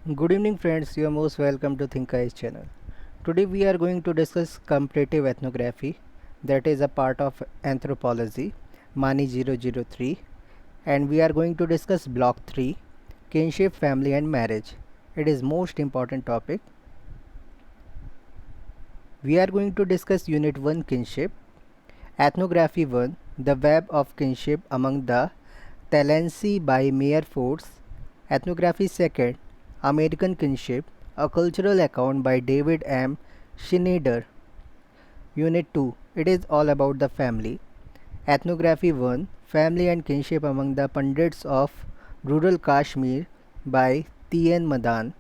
Good evening friends, you are most welcome to Think Eyes channel. Today we are going to discuss comparative ethnography, that is a part of anthropology, Mani 003, and we are going to discuss block 3, kinship, family and marriage. It is most important topic. We are going to discuss unit 1, kinship, ethnography 1, the web of kinship among the Talensi by Mayor Force, ethnography 2nd, American kinship, a cultural account by David M. Schneider. Unit 2, it is all about the family. Ethnography 1, family and kinship among the Pandits of rural Kashmir by T.N. Madan.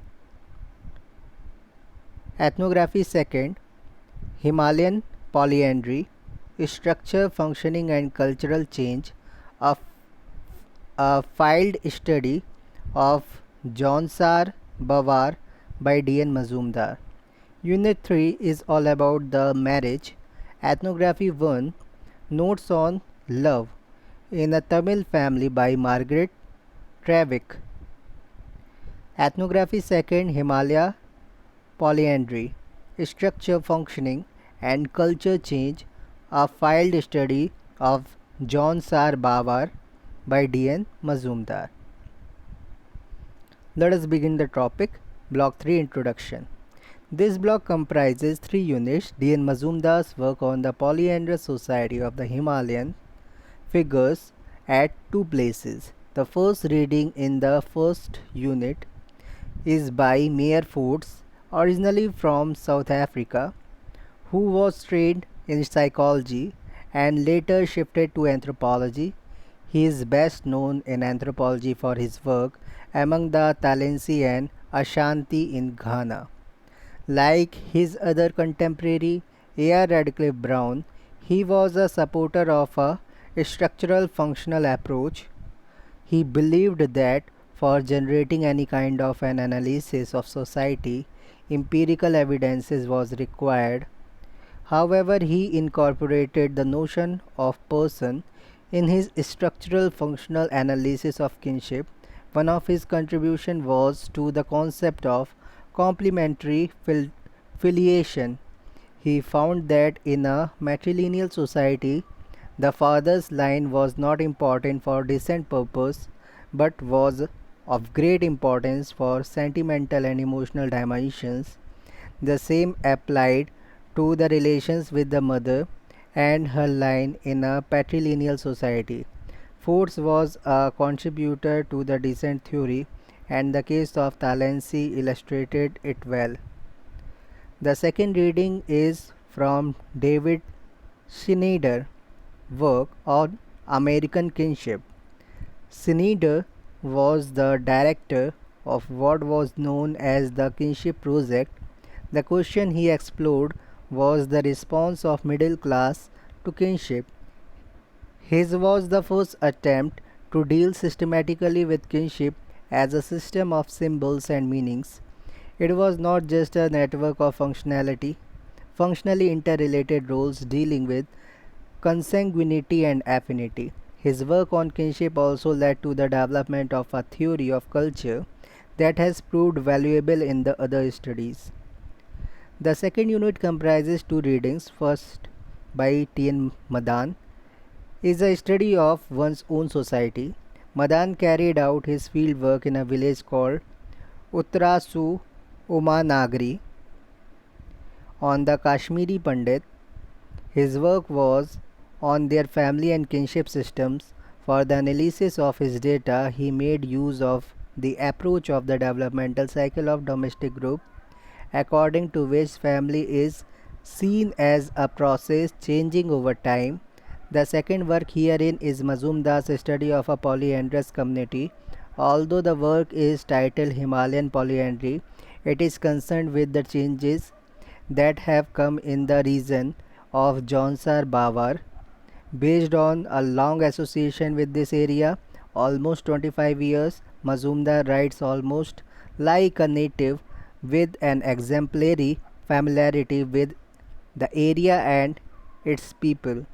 Ethnography 2nd, Himalayan polyandry, structure, functioning and cultural change, a filed study of Jaunsar Bawar by D.N. Mazumdar. Unit 3 is all about the marriage. Ethnography 1, Notes on Love in a Tamil Family by Margaret Travick. Ethnography 2nd, Himalaya Polyandry, Structure, Functioning and Culture Change, a filed study of Jaunsar Bawar by D.N. Mazumdar. Let us begin the topic. Block 3, Introduction. This block comprises 3 units. D.N. Mazumdar's work on the polyandrous society of the Himalayan figures at 2 places. The first reading in the first unit is by Mayor Force, originally from South Africa, who was trained in psychology and later shifted to anthropology. He is best known in anthropology for his work among the Talensi and Ashanti in Ghana. Like his other contemporary, A.R. Radcliffe Brown, he was a supporter of a structural functional approach. He believed that for generating any kind of an analysis of society, empirical evidences was required. However, he incorporated the notion of person in his structural functional analysis of kinship. One of his contributions was to the concept of complementary filiation. He found that in a matrilineal society, the father's line was not important for descent purpose, but was of great importance for sentimental and emotional dimensions. The same applied to the relations with the mother and her line in a patrilineal society. Force was a contributor to the descent theory, and the case of Talensi illustrated it well. The second reading is from David Schneider work on American kinship. Schneider was the director of what was known as the Kinship Project. The question he explored was the response of middle class to kinship. His was the first attempt to deal systematically with kinship as a system of symbols and meanings. It was not just a network of functionally interrelated roles dealing with consanguinity and affinity. His work on kinship also led to the development of a theory of culture that has proved valuable in the other studies. The second unit comprises 2 readings. First, by T.N. Madan, is a study of one's own society. Madan carried out his field work in a village called Uttarasu Umanagri on the Kashmiri Pandit. His work was on their family and kinship systems. For the analysis of his data, he made use of the approach of the developmental cycle of domestic group, according to which family is seen as a process changing over time. The second work herein is Mazumdar's study of a polyandrous community. Although the work is titled Himalayan Polyandry, it is concerned with the changes that have come in the region of Jaunsar Bawar. Based on a long association with this area, almost 25 years, Mazumdar writes almost like a native with an exemplary familiarity with the area and its people.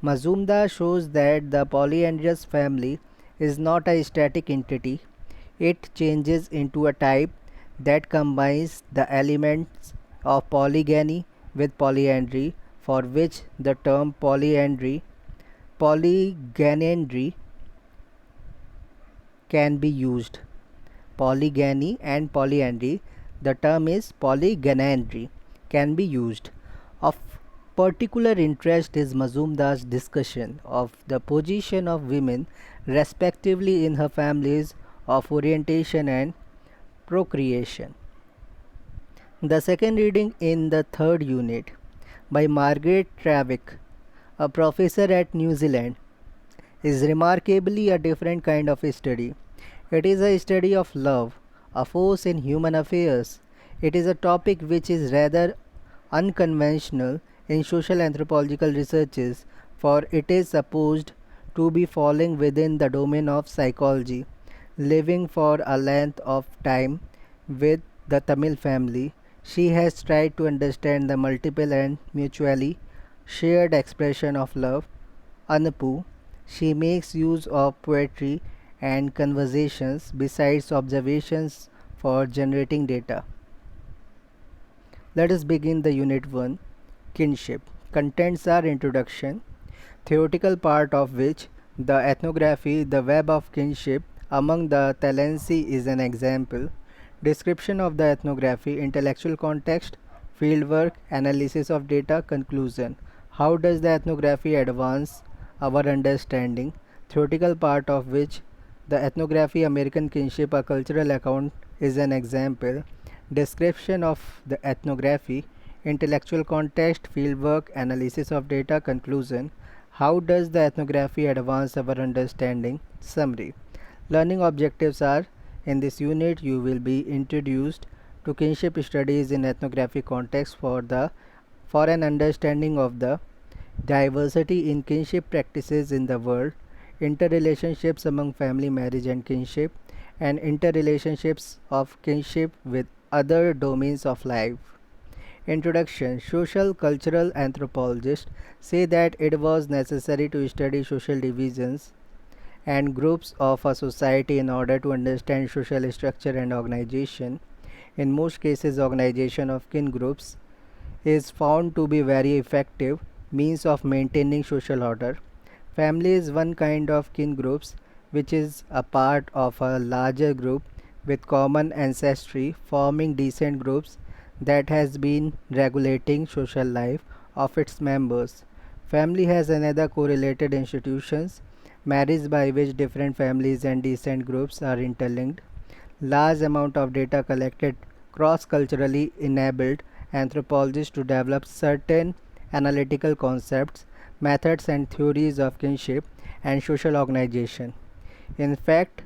Mazumdar shows that the polyandrous family is not a static entity. It changes into a type that combines the elements of polygamy with polyandry, for which the term polygynandry can be used. Polygamy and polyandry, the term is polygynandry, can be used. Of particular interest is Mazumdar's discussion of the position of women respectively in her families of orientation and procreation. The second reading in the third unit by Margaret Travick, a professor at New Zealand, is remarkably a different kind of study. It is a study of love, a force in human affairs. It is a topic which is rather unconventional in social anthropological researches, for it is supposed to be falling within the domain of psychology. Living for a length of time with the Tamil family, she has tried to understand the multiple and mutually shared expression of love. Anapu, she makes use of poetry and conversations besides observations for generating data. Let us begin the unit 1, kinship. Contents are introduction, theoretical part of which the ethnography, the web of kinship among the Talensi is an example. Description of the ethnography, intellectual context, fieldwork, analysis of data, conclusion. How does the ethnography advance our understanding? Theoretical part of which the ethnography, American kinship, a cultural account is an example. Description of the ethnography, intellectual context, fieldwork, analysis of data, conclusion. How does the ethnography advance our understanding? Summary. Learning objectives are: in this unit you will be introduced to kinship studies in ethnographic context for an understanding of the diversity in kinship practices in the world, interrelationships among family, marriage and kinship, and interrelationships of kinship with other domains of life. Introduction. Social cultural anthropologists say that it was necessary to study social divisions and groups of a society in order to understand social structure and organization. In most cases, organization of kin groups is found to be very effective means of maintaining social order. Family is one kind of kin groups which is a part of a larger group with common ancestry, forming decent groups that has been regulating social life of its members. Family has another correlated institutions, marriage by which different families and descent groups are interlinked. Large amount of data collected cross-culturally enabled anthropologists to develop certain analytical concepts, methods and theories of kinship and social organization. In fact,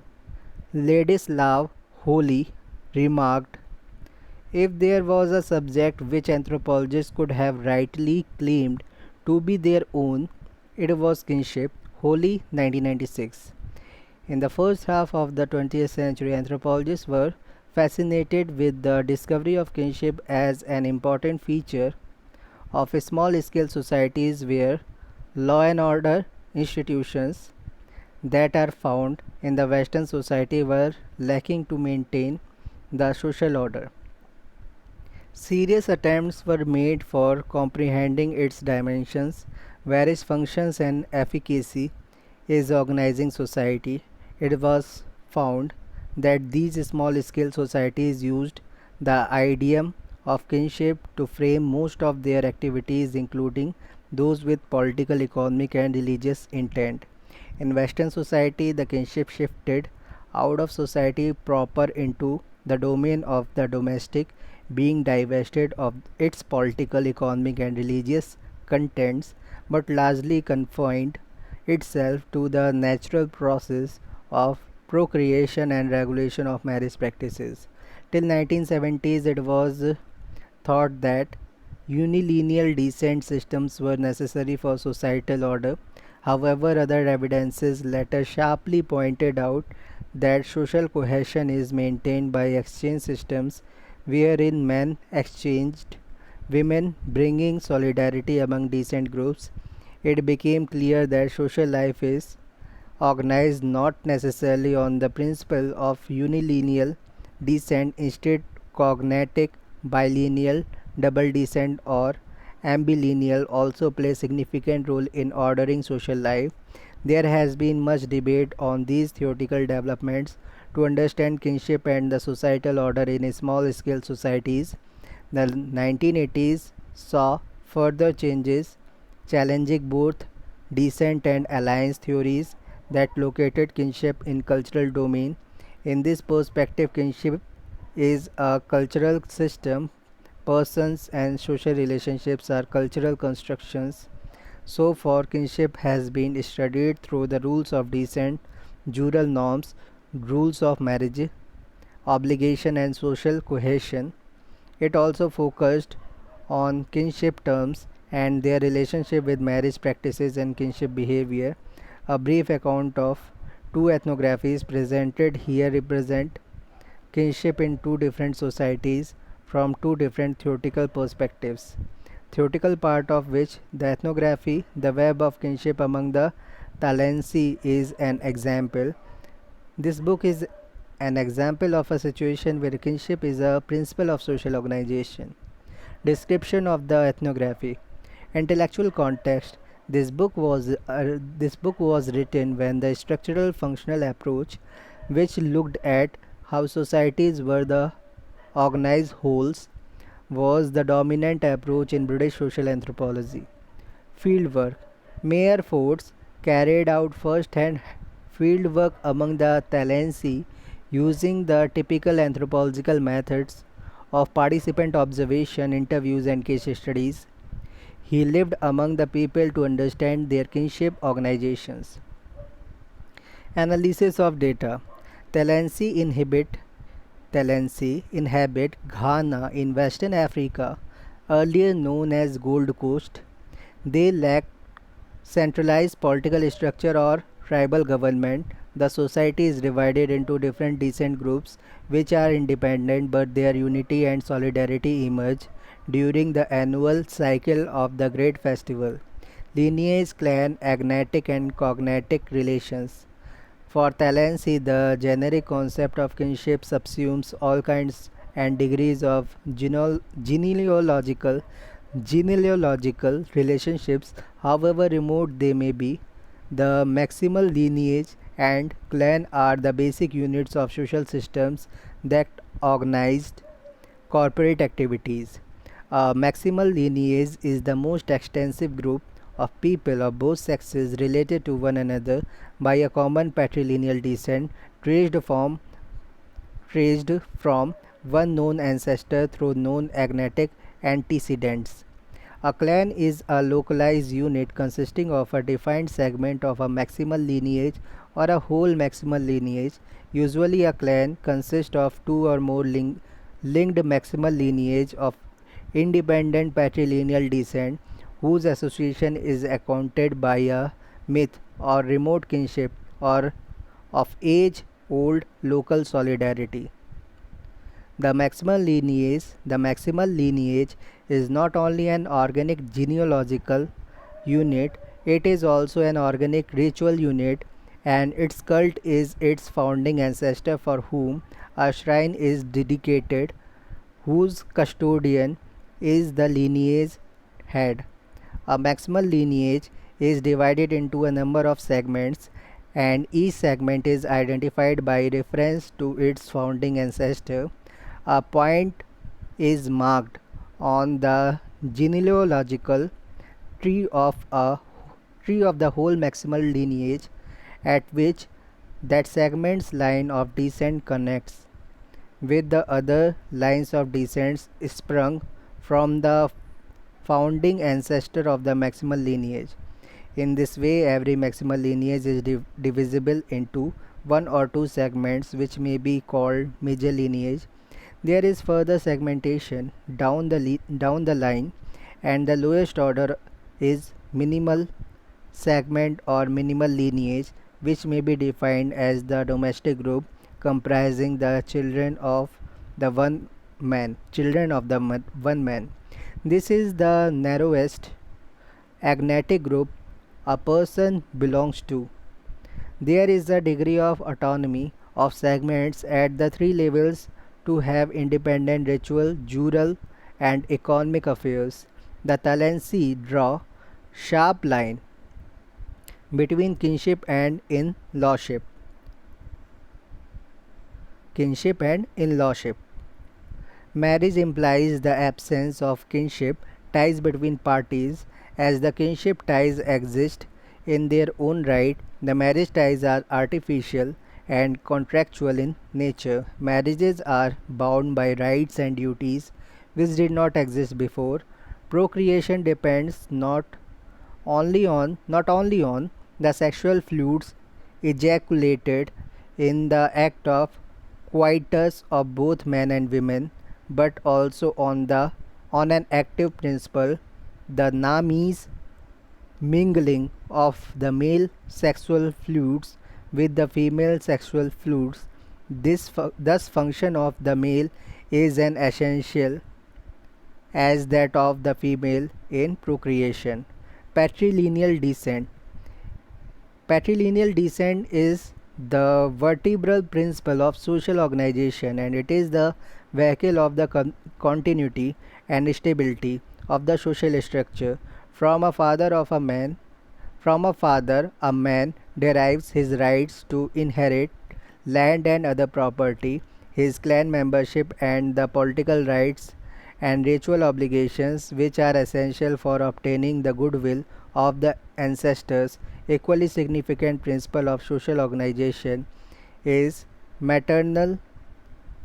Ladislav Holy remarked, if there was a subject which anthropologists could have rightly claimed to be their own, it was kinship. Holy, 1996. In the first half of the 20th century, anthropologists were fascinated with the discovery of kinship as an important feature of small-scale societies where law and order institutions that are found in the Western society were lacking to maintain the social order. Serious attempts were made for comprehending its dimensions, various functions and efficacy is organizing society. It was found that these small-scale societies used the idiom of kinship to frame most of their activities, including those with political, economic and religious intent. In Western society, the kinship shifted out of society proper into the domain of the domestic, being divested of its political, economic and religious contents, but largely confined itself to the natural process of procreation and regulation of marriage practices. Till 1970s, it was thought that unilineal descent systems were necessary for societal order. However, other evidences later sharply pointed out that social cohesion is maintained by exchange systems wherein men exchanged women, bringing solidarity among decent groups. It became clear that social life is organized not necessarily on the principle of unilineal descent, instead cognatic, bilineal, double descent, or ambilineal also play significant role in ordering social life. There has been much debate on these theoretical developments to understand kinship and the societal order in small scale societies. The 1980s saw further changes challenging both descent and alliance theories that located kinship in cultural domain. In this perspective, kinship is a cultural system. Persons and social relationships are cultural constructions. So far, kinship has been studied through the rules of descent, jural norms, rules of marriage, obligation, and social cohesion. It also focused on kinship terms and their relationship with marriage practices and kinship behavior. A brief account of two ethnographies presented here represent kinship in two different societies from two different theoretical perspectives. Theoretical part of which the ethnography, the web of kinship among the Talensi is an example. This book is an example of a situation where kinship is a principle of social organization. Description of the ethnography. Intellectual context. This book was written when the structural functional approach, which looked at how societies were the organized wholes, was the dominant approach in British social anthropology. Fieldwork. Mayor Forts carried out first-hand fieldwork among the Talensi using the typical anthropological methods of participant observation, interviews, and case studies. He lived among the people to understand their kinship organizations. Analysis of data. Talensi inhabit Ghana in Western Africa, earlier known as Gold Coast. They lack centralized political structure or tribal government. The society is divided into different descent groups which are independent, but their unity and solidarity emerge during the annual cycle of the great festival. Lineage, clan, agnatic, and cognatic relations. For Talensi, the generic concept of kinship subsumes all kinds and degrees of genealogical relationships, however remote they may be. The maximal lineage and clan are the basic units of social systems that organized corporate activities. A maximal lineage is the most extensive group of people of both sexes related to one another by a common patrilineal descent traced from one known ancestor through known agnatic antecedents. A clan is a localized unit consisting of a defined segment of a maximal lineage or a whole maximal lineage. Usually, a clan consists of two or more linked maximal lineage of independent patrilineal descent whose association is accounted by a myth or remote kinship or of age old local solidarity. The maximal lineage is not only an organic genealogical unit, it is also an organic ritual unit, and its cult is its founding ancestor for whom a shrine is dedicated, whose custodian is the lineage head. A maximal lineage is divided into a number of segments, and each segment is identified by reference to its founding ancestor. A point is marked on the genealogical tree of the whole maximal lineage at which that segment's line of descent connects with the other lines of descent sprung from the founding ancestor of the maximal lineage. In this way, every maximal lineage is divisible into one or two segments which may be called major lineage. There is further segmentation down the line, and the lowest order is minimal segment or minimal lineage, which may be defined as the domestic group comprising the children of the one man. This is the narrowest agnatic group a person belongs to. There is a degree of autonomy of segments at the three levels to have independent ritual, jural, and economic affairs. The Talensi draw sharp line between kinship and in-lawship. Kinship and in-lawship. Marriage implies the absence of kinship ties between parties. As the kinship ties exist in their own right, the marriage ties are artificial and contractual in nature. Marriages are bound by rights and duties which did not exist before. Procreation depends not only on the sexual fluids ejaculated in the act of coitus of both men and women, but also on an active principle, the namis mingling of the male sexual fluids with the female sexual fluids. Thus function of the male is an essential as that of the female in procreation. Patrilineal descent. Patrilineal descent is the vertebral principle of social organization, and it is the vehicle of the continuity and stability of the social structure. From a father of a man, from a father, a man derives his rights to inherit land and other property, his clan membership, and the political rights and ritual obligations which are essential for obtaining the goodwill of the ancestors. Equally significant principle of social organization is maternal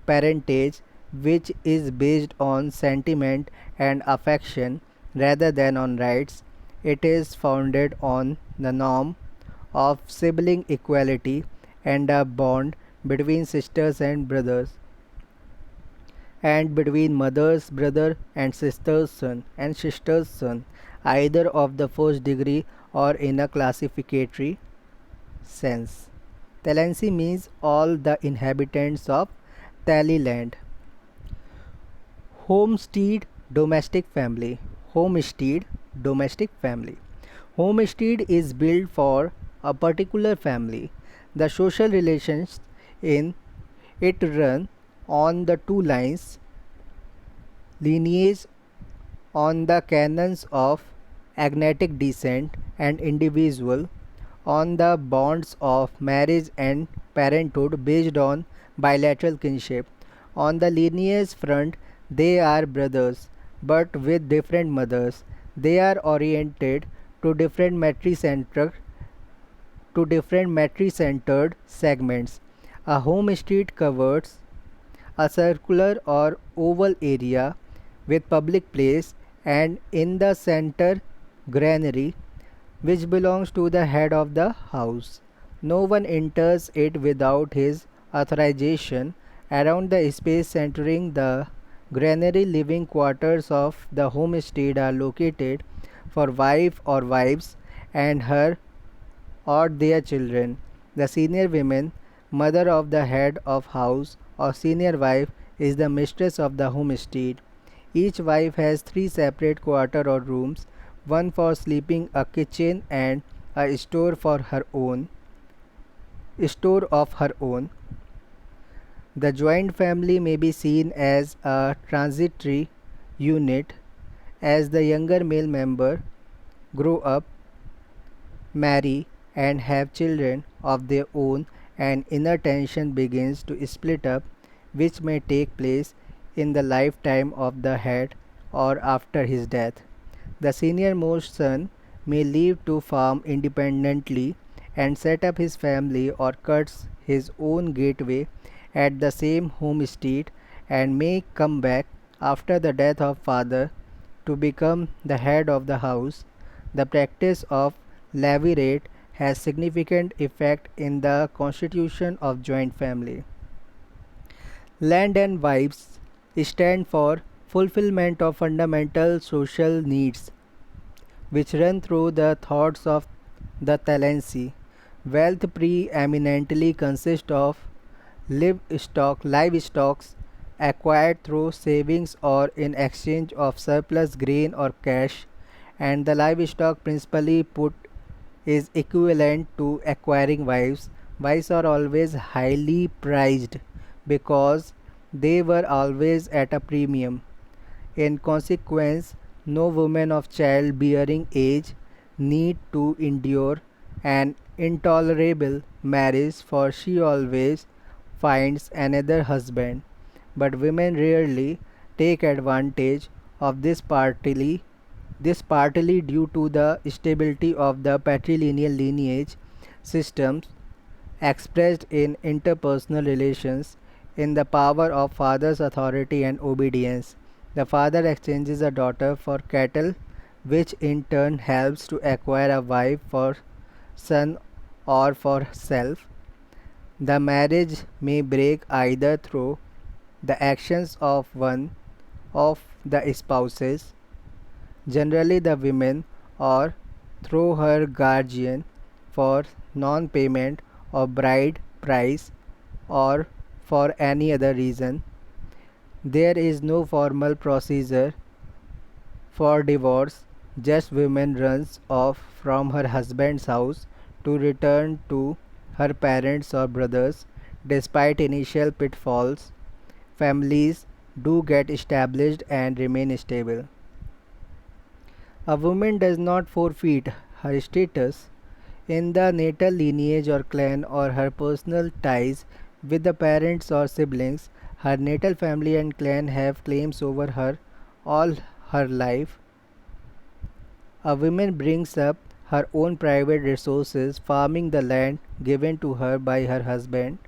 parentage, which is based on sentiment and affection rather than on rights. It is founded on the norm of sibling equality and a bond between sisters and brothers, and between mother's brother and sister's son, either of the first degree or in a classificatory sense. Talensi means all the inhabitants of Taliland. Homestead, domestic family. Homestead, domestic family. Homestead is built for a particular family. The social relations in it run on the two lines: lineage on the canons of agnatic descent, and individual on the bonds of marriage and parenthood based on bilateral kinship. On the lineage front, they are brothers but with different mothers. They are oriented to different matri-centered segments. A homestead covers a circular or oval area with public place, and in the center granary which belongs to the head of the house. No one enters it without his authorization. Around the space centering the granary, living quarters of the homestead are located for wife or wives and her or their children. The senior woman, mother of the head of house, or senior wife is the mistress of the homestead. Each wife has three separate quarters or rooms, one for sleeping, a kitchen, and a store of her own. The joint family may be seen as a transitory unit as the younger male member grow up, marry, and have children of their own, and inner tension begins to split up, which may take place in the lifetime of the head or after his death. The senior-most son may leave to farm independently and set up his family, or cuts his own gateway at the same homestead, and may come back after the death of father to become the head of the house. The practice of levirate has significant effect in the constitution of joint family. Land and wives stand for fulfillment of fundamental social needs which run through the thoughts of the Talensi. Wealth preeminently consists of livestock acquired through savings or in exchange of surplus grain or cash, and the livestock principally put is equivalent to acquiring wives. Wives are always highly prized because They were always at a premium. In consequence, no woman of childbearing age need to endure an intolerable marriage, for she always finds another husband. But women rarely take advantage of this partly due to the stability of the patrilineal lineage systems expressed in interpersonal relations, in the power of father's authority and obedience. The father exchanges a daughter for cattle, which in turn helps to acquire a wife for son or for self. The marriage may break either through the actions of one of the spouses, generally the women, or through her guardian for non-payment of bride price, or for any other reason. There is no formal procedure for divorce, just woman runs off from her husband's house to return to her parents or brothers. Despite initial pitfalls, families do get established and remain stable. A woman does not forfeit her status in the natal lineage or clan or her personal ties with the parents or siblings. Her natal family and clan have claims over her all her life. A woman brings up her own private resources, farming the land given to her by her husband,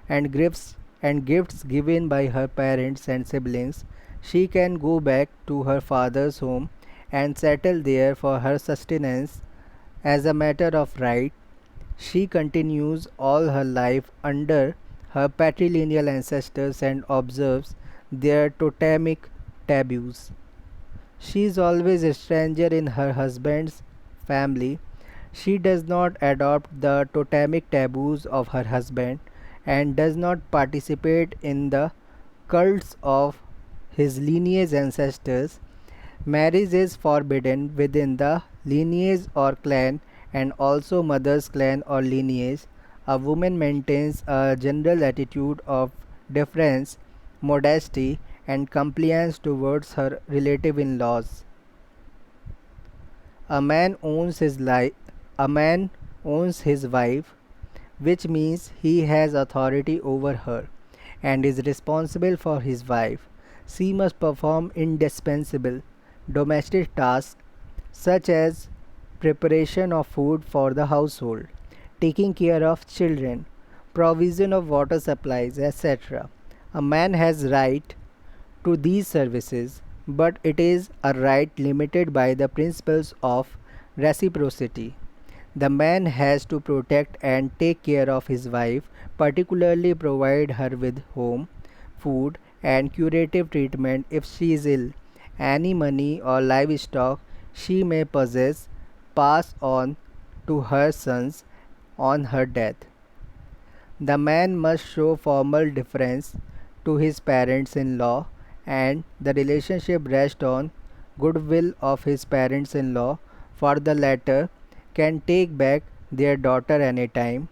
and gifts given by her parents and siblings. She can go back to her father's home and settle there for her sustenance as a matter of right. She continues all her life under her patrilineal ancestors and observes their totemic taboos. She is always a stranger in her husband's family. She does not adopt the totemic taboos of her husband and does not participate in the cults of his lineage ancestors. Marriage is forbidden within the lineage or clan and also mother's clan or lineage. A woman maintains a general attitude of deference, modesty, and compliance towards her relative in laws. A man owns his life. A man owns his wife, which means he has authority over her and is responsible for his wife. She must perform indispensable domestic tasks such as preparation of food for the household, taking care of children, provision of water supplies, etc. A man has right to these services, but it is a right limited by the principles of reciprocity. The man has to protect and take care of his wife, particularly provide her with home, food, and curative treatment if she is ill. Any money or livestock she may possess pass on to her sons on her death. The man must show formal deference to his parents in law, and the relationship rests on goodwill of his parents in law, for the latter can take back their daughter anytime.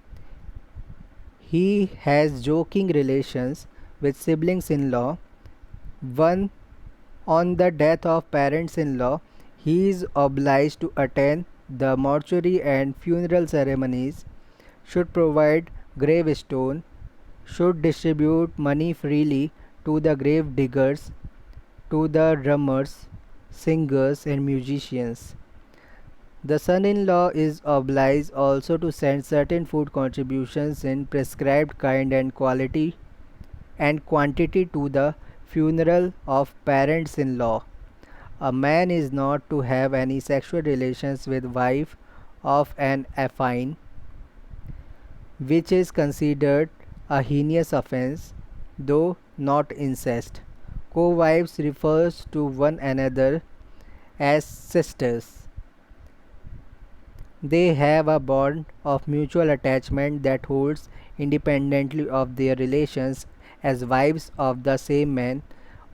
He has joking relations with siblings in law. One On the death of parents in law, he is obliged to attend the mortuary and funeral ceremonies, should provide gravestone, should distribute money freely to the grave diggers, to the drummers, singers, and musicians. The son in law is obliged also to send certain food contributions in prescribed kind and quality and quantity to the funeral of parents in law. A man is not to have any sexual relations with wife of an affine, which is considered a heinous offense, though not incest. Co-wives refers to one another as sisters. They have a bond of mutual attachment that holds independently of their relations as wives of the same man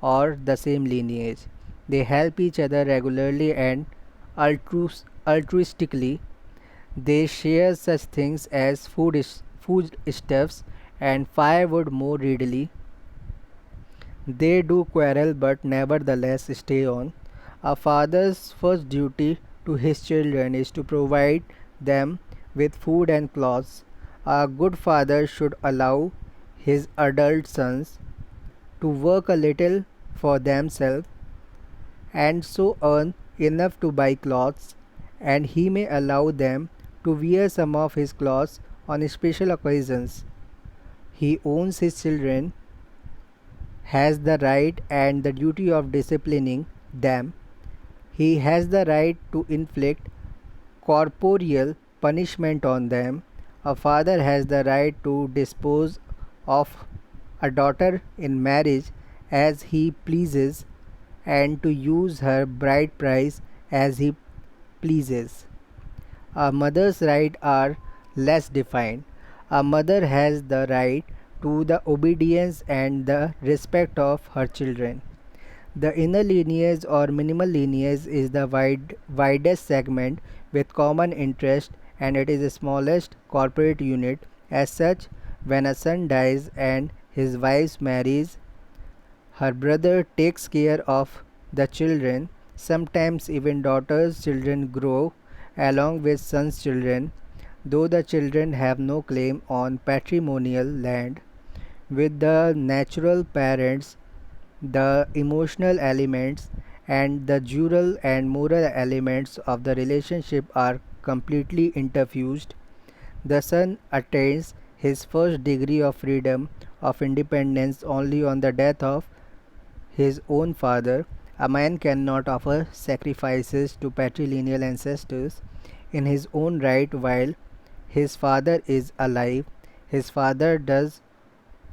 or the same lineage. They help each other regularly and altruistically. They share such things as foodstuffs and firewood more readily. They do quarrel but nevertheless stay on. A father's first duty to his children is to provide them with food and clothes. A good father should allow his adult sons to work a little for themselves and so earn enough to buy clothes, and he may allow them to wear some of his clothes on special occasions. He owns his children, has the right and the duty of disciplining them. He has the right to inflict corporeal punishment on them. A father has the right to dispose of a daughter in marriage as he pleases and to use her bride price as he pleases. A mother's rights are less defined. A mother has the right to the obedience and the respect of her children. The inner lineage or minimal lineage is the widest segment with common interest, and it is the smallest corporate unit. As such, when a son dies and his wife marries, her brother takes care of the children. Sometimes even daughters' children grow along with sons' children, though the children have no claim on patrimonial land. With the natural parents, the emotional elements and the jural and moral elements of the relationship are completely interfused. The son attains his first degree of freedom of independence only on the death of his own father. A man cannot offer sacrifices to patrilineal ancestors in his own right while his father is alive. His father does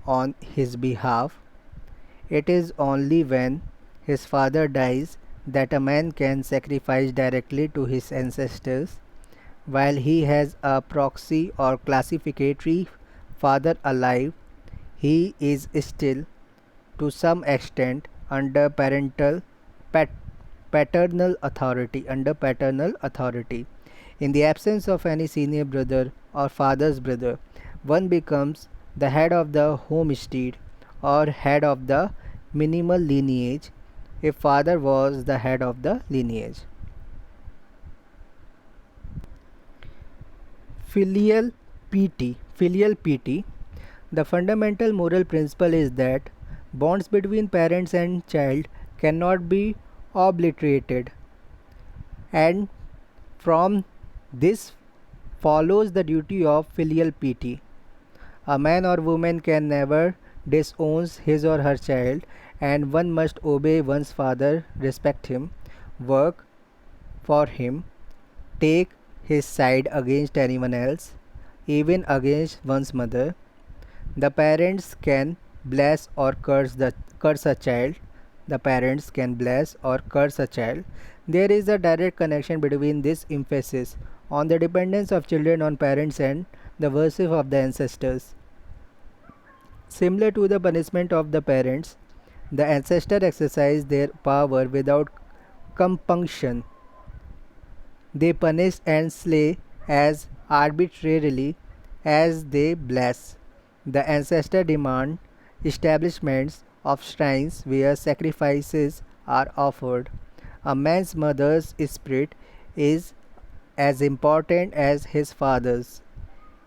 on his behalf. It is only when his father dies that a man can sacrifice directly to his ancestors. While he has a proxy or classificatory father alive, he is still to some extent under pat, paternal authority. In the absence of any senior brother or father's brother, one becomes the head of the homestead or head of the minimal lineage if father was the head of the lineage. Filial piety. The fundamental moral principle is that bonds between parents and child cannot be obliterated, and from this follows the duty of filial piety. A man or woman can never disown his or her child, and one must obey one's father, respect him, work for him, take his side against anyone else, even against one's mother. The parents can bless or curse a child. The parents can bless or curse a child. There is a direct connection between this emphasis on the dependence of children on parents and the worship of the ancestors. Similar to the punishment of the parents, the ancestors exercise their power without compunction. They punish and slay as arbitrarily as they bless. The ancestors demand establishments of shrines where sacrifices are offered. A man's mother's spirit is as important as his father's.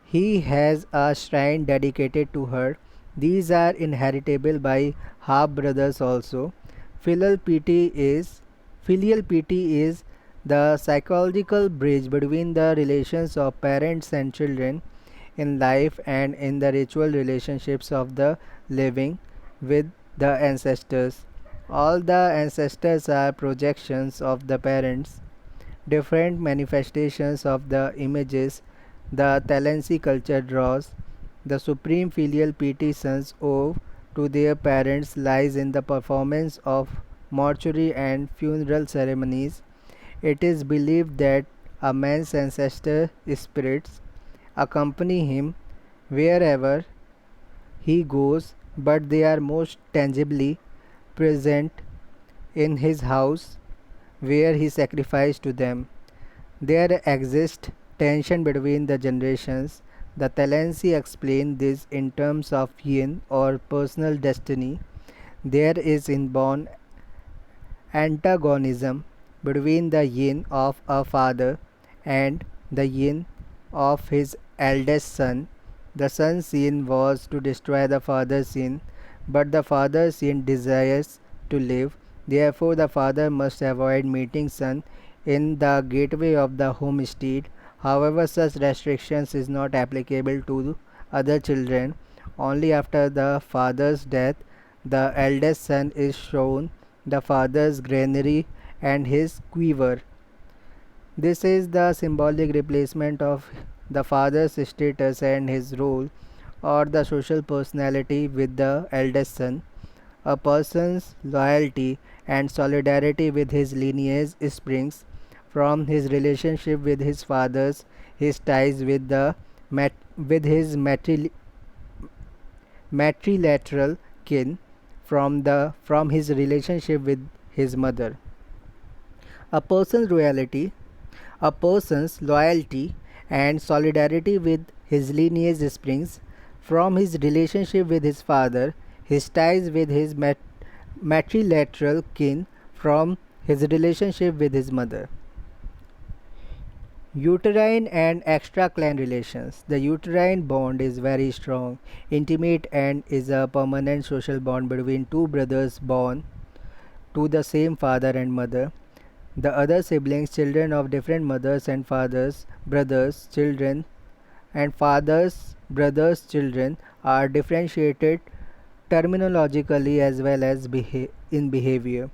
He has a shrine dedicated to her. These are inheritable by half brothers also. Filial piety is Filial piety is the psychological bridge between the relations of parents and children in life and in the ritual relationships of the living with the ancestors. All the ancestors are projections of the parents, different manifestations of the images the Talensi culture draws. The supreme filial piety sons owe to their parents lies in the performance of mortuary and funeral ceremonies. It is believed that a man's ancestor spirits accompany him wherever he goes, but they are most tangibly present in his house where he sacrificed to them. There exists tension between the generations. The Talensi explain this in terms of yin or personal destiny. There is inborn antagonism between the yin of a father and the yin of his eldest son. The son's yin was to destroy the father's yin, but the father's yin desires to live. Therefore, the father must avoid meeting son in the gateway of the homestead. However, such restrictions is not applicable to other children. Only after the father's death, the eldest son is shown the father's granary and his quiver. This is the symbolic replacement of the father's status and his role or the social personality with the eldest son. A person's loyalty and solidarity with his lineage springs from his relationship with his fathers, his ties with the with his matrilateral kin, from his relationship with his mother. A person's loyalty A person's loyalty and solidarity with his lineage springs from his relationship with his father, his ties with his matrilateral kin, from his relationship with his mother. Uterine and extra clan relations. The uterine bond is very strong, intimate, and is a permanent social bond between two brothers born to the same father and mother. The other siblings, children of different mothers and fathers, brothers, children, and fathers, brothers, children, are differentiated terminologically as well as in behavior.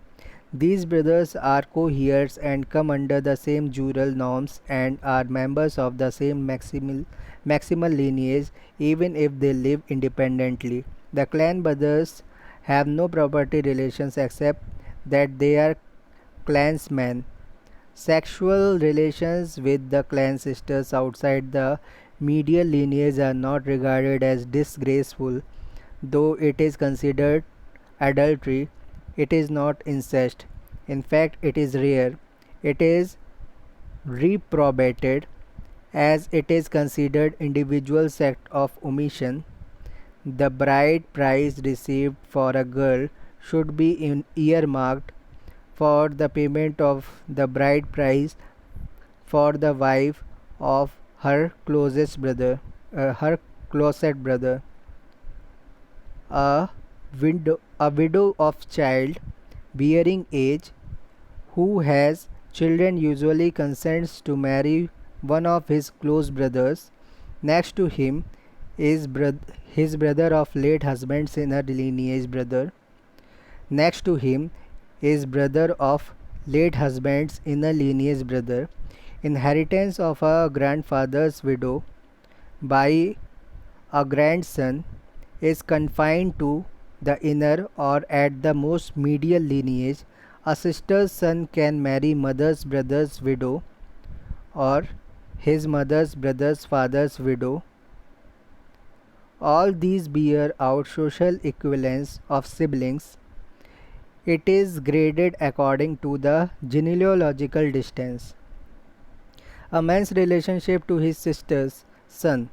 These brothers are co-heirs and come under the same jural norms and are members of the same maximal lineage even if they live independently. The clan brothers have no property relations except that they are clansmen. Sexual relations with the clan sisters outside the medial lineage are not regarded as disgraceful, though it is considered adultery. It is not incest. In fact, it is rare. It is reprobated as it is considered individual act of omission. The bride price received for a girl should be earmarked for the payment of the bride price for the wife of her her closet brother. A widow of child bearing age who has children usually consents to marry one of his close brothers. Next to him is his brother of late husband's in her lineage brother. Next to him is brother of late husband's inner lineage brother. Inheritance of a grandfather's widow by a grandson is confined to the inner or at the most medial lineage. A sister's son can marry mother's brother's widow or his mother's brother's father's widow. All these bear out social equivalence of siblings. It is graded according to the genealogical distance. A man's relationship to his sister's son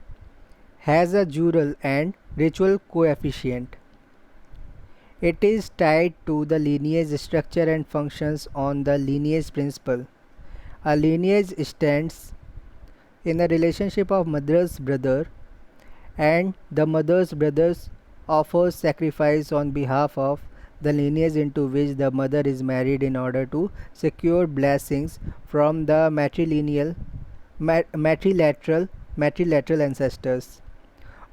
has a jural and ritual coefficient. It is tied to the lineage structure and functions on the lineage principle. A lineage stands in the relationship of mother's brother, and the mother's brothers offers sacrifice on behalf of the lineage into which the mother is married in order to secure blessings from the matrilateral ancestors.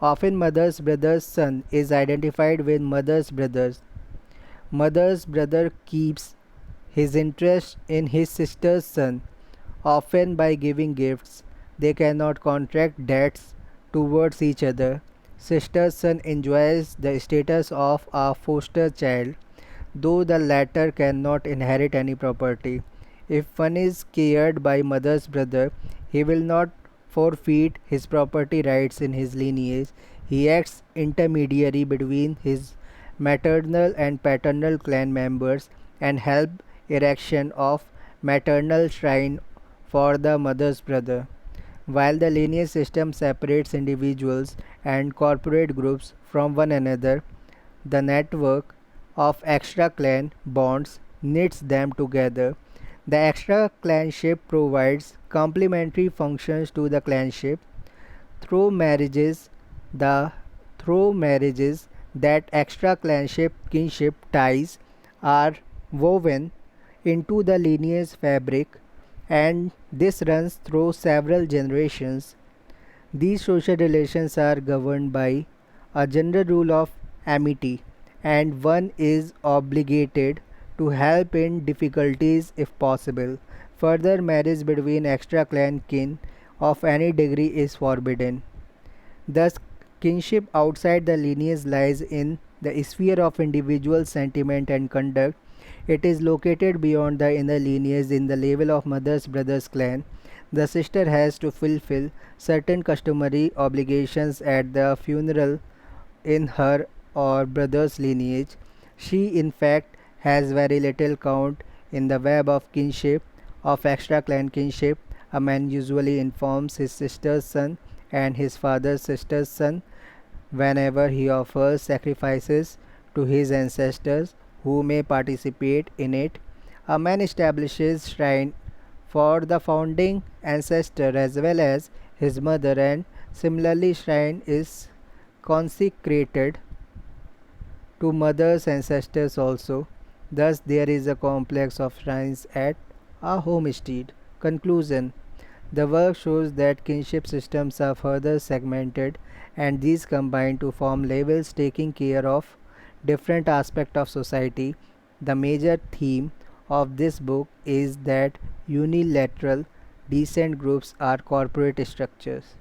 Often mother's brother's son is identified with mother's brothers. Mother's brother keeps his interest in his sister's son, often by giving gifts. They cannot contract debts towards each other. Sister's son enjoys the status of a foster child, though the latter cannot inherit any property. If one is cared by mother's brother, he will not forfeit his property rights in his lineage. He acts intermediary between his maternal and paternal clan members and help erection of maternal shrine for the mother's brother. While the lineage system separates individuals and corporate groups from one another, the network of extra clan bonds knits them together. The extra clanship provides complementary functions to the clanship. Through marriages, the through marriages that extra clanship kinship ties are woven into the lineage fabric, and this runs through several generations. These social relations are governed by a general rule of amity, and one is obligated to help in difficulties if possible. Further, marriage between extra clan kin of any degree is forbidden. Thus, kinship outside the lineage lies in the sphere of individual sentiment and conduct. It is located beyond the inner lineage in the level of mother's brother's clan. The sister has to fulfill certain customary obligations at the funeral in her or brother's lineage. She, in fact, has very little count in the web of kinship, of extra clan kinship. A man usually informs his sister's son and his father's sister's son whenever he offers sacrifices to his ancestors who may participate in it. A man establishes shrine for the founding ancestor as well as his mother, and similarly shrine is consecrated to mother's ancestors also. Thus there is a complex of shrines at a homestead. Conclusion: the work shows that kinship systems are further segmented, and these combine to form levels taking care of different aspects of society. The major theme of this book is that unilateral descent groups are corporate structures.